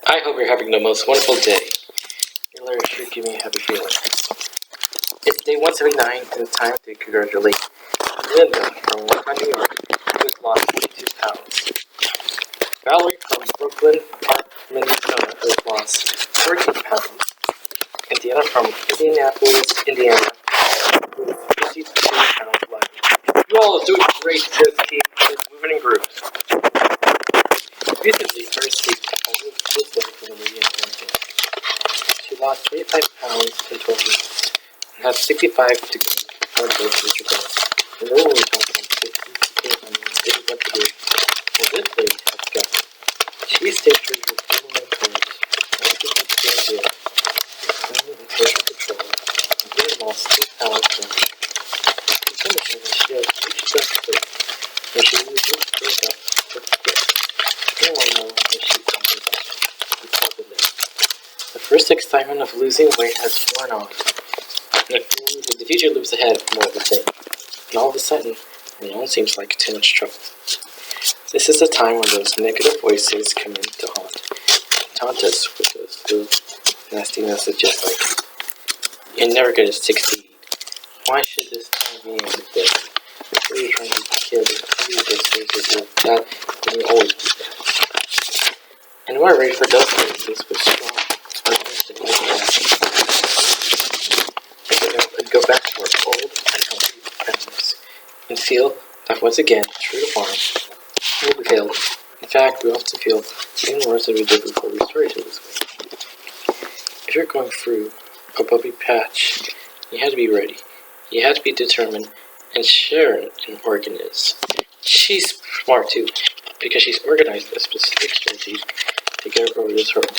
I hope you're having the most wonderful day. Your letter should give me a happy feeling. It's day 179 and it's time to congratulate Linda from Woodbine, New York, who's lost 22 pounds. Valerie from Brooklyn Park, Minnesota, who's lost 13 pounds. Indiana from Indianapolis, Indiana, who's 52 pounds lighter. You all are doing great. Just keep moving in groups. Recently, her sleep was slow for the median American. She lost 25 pounds in 12 weeks and has 65 to go on blood pressure goals. And no one talks about 50 to 100 is what to do. Well, this lady has got it. She stayed true to her human courage, and she can stand there, clean and social control, and really lost 2 pounds from her. In some of them, she has reached that place where she really looks good up with fit. No one knows what she's talking about. It's all the name. The first excitement of losing weight has worn off, and the future looms ahead more of the same. And all of a sudden, it all seems like too much trouble. This is the time when those negative voices come in to taunt us with those little nasty messages like, "You're never going to succeed. Why should this time be ended this? Why are you trying to kill me? Why are you this, that, and you always do that." And we're ready for those voices with strong arguments to go back to our old and healthy patterns and feel that once again, true to form, we failed. In fact, we often feel even worse than we did before we started to lose weight. If you're going through a bumpy patch, you had to be ready. You had to be determined, and Sharon in Oregon is. She's smart too, because she's organized a specific strategy to get over this hurdle.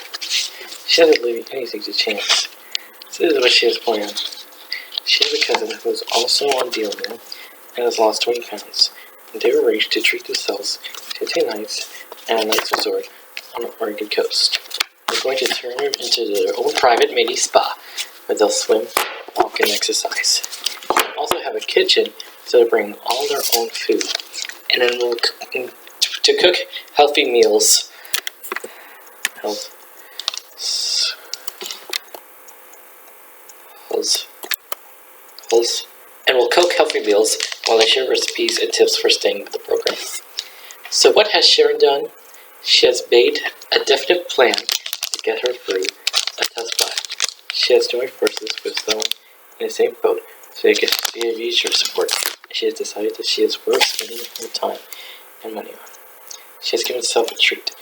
She hasn't leaving anything to chance. So this is what she has planned. She has a cousin who is also on deal meal and has lost 20 pounds, and they arranged to treat themselves to 2 nights at a nice resort on the Oregon coast. They're going to turn them into their own private mini spa, where they'll swim, walk, and exercise. They'll also have a kitchen, so they bring all their own food, and then to cook healthy meals. And will cook healthy meals while they share recipes and tips for staying with the program. So what has Sharon done? She has made a definite plan to get her through a tough spot. She has joined forces with someone in the same boat so they can use her support. And she has decided that she is worth spending her time and money on. She has given herself a treat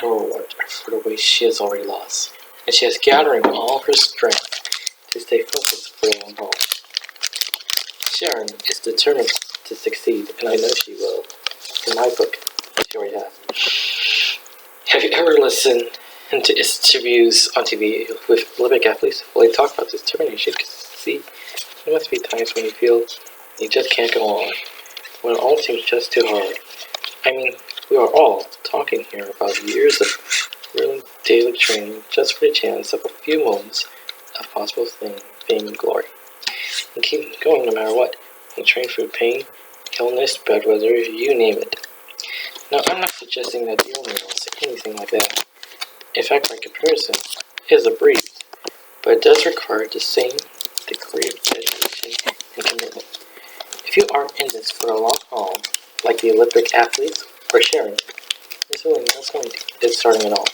and a reward for the weight she has already lost. And she is gathering all her strength to stay focused for the long haul. Sharon is determined to succeed, and I know she will. In my book, she already has. Have you ever listened to interviews on TV with Olympic athletes? Well, they talk about this determination. See, there must be times when you feel you just can't go on, when it all seems just too hard. I mean, we are all talking here about years of real daily training just for the chance of a few moments of possible fame and glory. And keep going no matter what. You train through pain, illness, bad weather, you name it. Now, I'm not suggesting that deal meals, anything like that. In fact, by comparison, it is a breeze. But it does require the same degree of dedication and commitment. If you aren't in this for a long haul, like the Olympic athletes or Sharon, there's really no point in starting at all.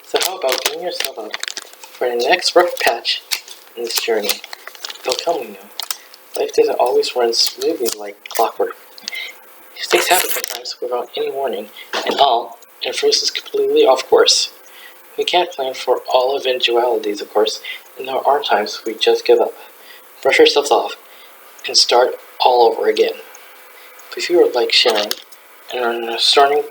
So how about getting yourself up for the next rough patch in this journey? They'll come, you know. Life doesn't always run smoothly like clockwork. Things happen sometimes without any warning, and throws us completely off course. We can't plan for all eventualities, of course, and there are times we just give up, brush ourselves off, and start all over again. But if you are like Sharon and are starting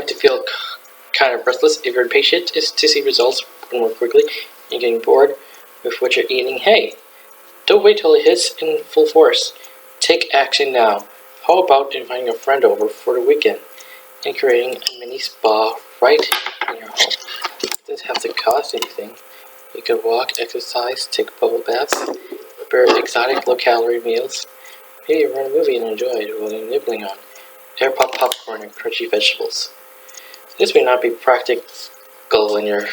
to feel kind of breathless, if you're impatient to see results more quickly and getting bored with what you're eating, hey, don't wait till it hits in full force. Take action now. How about inviting a friend over for the weekend and creating a mini spa right in your home? It doesn't have to cost anything. You can walk, exercise, take bubble baths, prepare exotic low-calorie meals, Maybe you run a movie and enjoy it while you're nibbling on air pop popcorn and crunchy vegetables. This may not be practical in your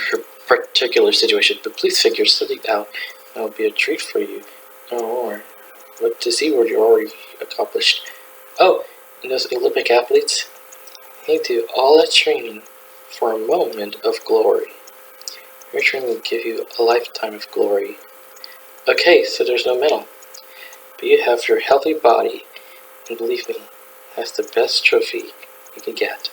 particular situation, but please figure something out and it will be a treat for you. No more. Look to see what you already accomplished. Oh, and those Olympic athletes? They do all that training for a moment of glory. Your training will give you a lifetime of glory. Okay, so there's no medal. But you have your healthy body, and believe me, that's the best trophy you can get.